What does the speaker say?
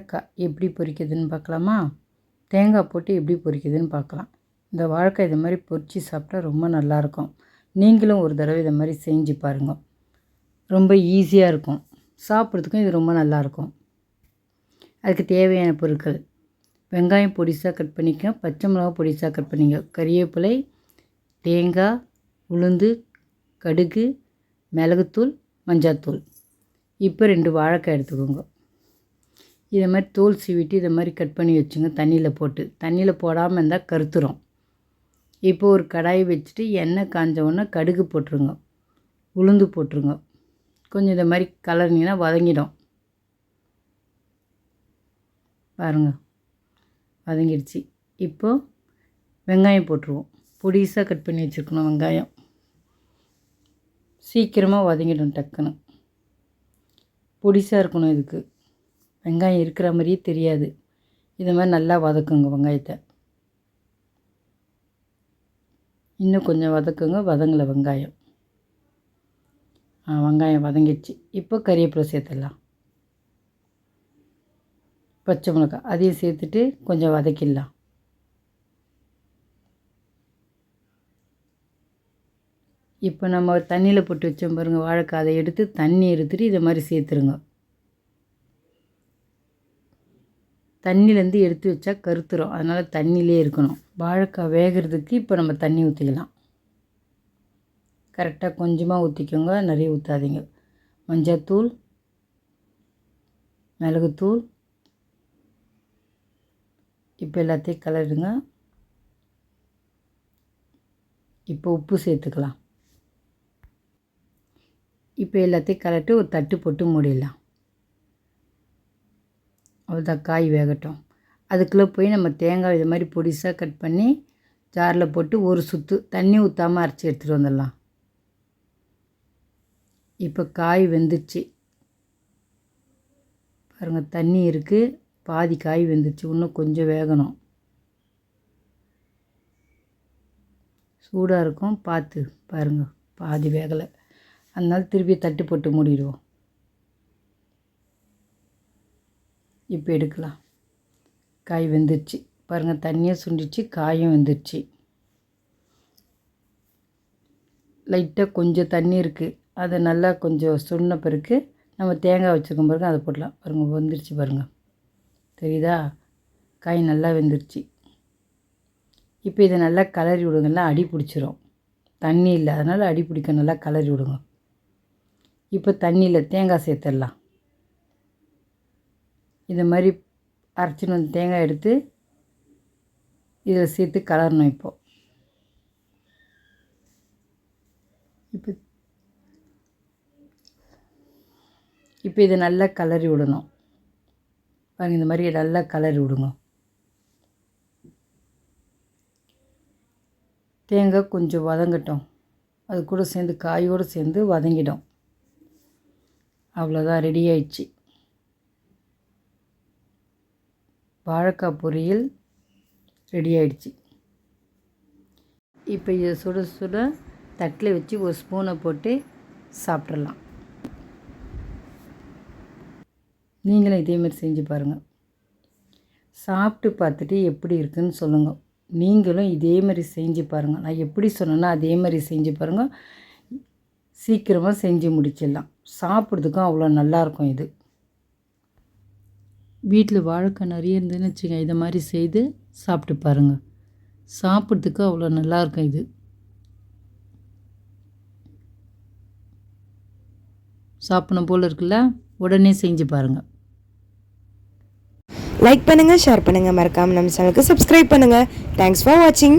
வாழைக்காய் எப்படி பொரிக்குதுன்னு பார்க்கலாமா? தேங்காய் போட்டு எப்படி பொரிக்குதுன்னு பார்க்கலாம். இந்த வாழைக்காய் இது மாதிரி பொரித்து சாப்பிட்டா ரொம்ப நல்லாயிருக்கும். நீங்களும் ஒரு தடவை இதை மாதிரி செஞ்சு பாருங்கள். ரொம்ப ஈஸியாக இருக்கும், சாப்பிட்றதுக்கும் இது ரொம்ப நல்லாயிருக்கும். அதுக்கு தேவையான பொருட்கள்: வெங்காயம் பொடிசாக கட் பண்ணிக்க, பச்சை மிளகா பொடிசாக கட் பண்ணிக்க, கறிவேப்பிலை, தேங்காய், உளுந்து, கடுகு, மிளகுத்தூள், மஞ்சள்தூள். இப்போ 2 வாழைக்காய் எடுத்துக்கோங்க. இதை மாதிரி தோல் சீவிட்டு இதை மாதிரி கட் பண்ணி வச்சுங்க. தண்ணியில் போட்டு, தண்ணியில் போடாமல் இருந்தால் கருத்துரும். இப்போ ஒரு கடாய் வச்சுட்டு எண்ணெய் காஞ்ச உடனே கடுகு போட்டுருங்க, உளுந்து போட்டுருங்க. கொஞ்சம் இதை மாதிரி கலர்னிங்கன்னா வதங்கிடும். பாருங்கள், வதங்கிடுச்சு. இப்போது வெங்காயம் போட்டுருவோம். பொடிசாக கட் பண்ணி வச்சுருக்கணும். வெங்காயம் சீக்கிரமாக வதங்கிடும். டக்குன்னு பொடிசாக இருக்கணும். இதுக்கு வெங்காயம் இருக்கிற மாதிரியே தெரியாது. இதை மாதிரி நல்லா வதக்குங்க. வெங்காயத்தை இன்னும் கொஞ்சம் வதக்குங்க. வதங்கலை வெங்காயம். வெங்காயம் வதங்கிடுச்சு. இப்போ கறிவேப்பிலை சேர்த்துடலாம். பச்சை மிளகாய் அதையும் சேர்த்துட்டு கொஞ்சம் வதக்கிடலாம். இப்போ நம்ம தண்ணியில் போட்டு வச்சோம் பாருங்கள் வாழைக்காய், அதை எடுத்து தண்ணி எடுத்துகிட்டு இதை மாதிரி சேர்த்துருங்க. தண்ணியிலேருந்து எடுத்து வச்சா கருத்துரும், அதனால் தண்ணியிலே இருக்கணும். வாழைக்காய் வேகிறதுக்கு இப்போ நம்ம தண்ணி ஊற்றிக்கலாம். கரெக்டாக கொஞ்சமாக ஊற்றிக்கோங்க, நிறைய ஊற்றாதீங்க. மஞ்சள்தூள், மிளகுத்தூள். இப்போ எல்லாத்தையும் கலருங்க. இப்போ உப்பு சேர்த்துக்கலாம். இப்போ எல்லாத்தையும் கலட்டு ஒரு தட்டு போட்டு மூடிடலாம். அவ்வளோதான், காய் வேகட்டும். அதுக்குள்ளே போய் நம்ம தேங்காய் இது மாதிரி பொடிசாக கட் பண்ணி ஜாரில் போட்டு ஒரு சுற்று தண்ணி ஊற்றாமல் அரைச்சி எடுத்துகிட்டு வந்துடலாம். இப்போ காய் வெந்துடுச்சு பாருங்கள். தண்ணி இருக்குது, பாதி காய் வெந்துடுச்சு. இன்னும் கொஞ்சம் வேகணும். சூடாக இருக்கும், பார்த்து பாருங்கள். பாதி வேகலை, அதனால் திருப்பி தட்டு போட்டு மூடிடுவோம். இப்போ எடுக்கலாம். காய் வெந்துடுச்சு பாருங்கள். தண்ணியும் சுண்டிச்சு, காயும் வெந்துடுச்சு. லைட்டாக கொஞ்சம் தண்ணி இருக்குது, அதை நல்லா கொஞ்சம் சுண்ட பிறகு நம்ம தேங்காய் வச்சுருக்கோம் பாருங்கள், அதை போடலாம். பாருங்கள், வெந்துடுச்சு பாருங்கள், தெரியுதா? காய் நல்லா வெந்துடுச்சு. இப்போ இதை நல்லா கலரி விடுங்கலாம். அடி பிடிச்சிரும், தண்ணி இல்லை, அதனால் அடி பிடிக்க நல்லா கலரி விடுங்க. இப்போ தண்ணியில் தேங்காய் சேர்த்துடலாம். இதை மாதிரி அரைச்சின்னு வந்து தேங்காய் எடுத்து இதில் சேர்த்து கலரணும். இப்போ இதை நல்லா கலரி விடணும். பாருங்கள், இந்த மாதிரி நல்லா கலரி விடுங்க. தேங்காய் கொஞ்சம் வதங்கட்டும், அது கூட சேர்ந்து காயோடு சேர்ந்து வதங்கிடும். அவ்வளோதான், ரெடி ஆயிடுச்சு. வாழைக்காய் பொரியல் ரெடி ஆயிடுச்சு. இப்போ இதை சுட சுட தட்டில் வச்சு ஒரு ஸ்பூனை போட்டு சாப்பிட்றலாம். நீங்களும் இதேமாதிரி செஞ்சு பாருங்கள். சாப்பிட்டு பார்த்துட்டு எப்படி இருக்குதுன்னு சொல்லுங்கள். நீங்களும் இதே மாதிரி செஞ்சு பாருங்கள். நான் எப்படி சொன்னேன்னா அதே மாதிரி செஞ்சு பாருங்கள். சீக்கிரமாக செஞ்சு முடிச்சிடலாம். சாப்பிட்றதுக்கும் அவ்வளோ நல்லாயிருக்கும். இது வீட்டில் வாழைக்காய் நிறைய இருந்ததுன்னு வச்சுங்க, இதை மாதிரி செய்து சாப்பிட்டு பாருங்கள். சாப்பிட்றதுக்கு அவ்வளோ நல்லாயிருக்கும். இது சாப்பிடணும் போல் இருக்குல்ல? உடனே செஞ்சு பாருங்கள். லைக் பண்ணுங்கள், ஷேர் பண்ணுங்கள், மறக்காமல் நம்ம சேனலுக்கு சப்ஸ்கிரைப் பண்ணுங்கள். தேங்க்ஸ் ஃபார் வாட்சிங்.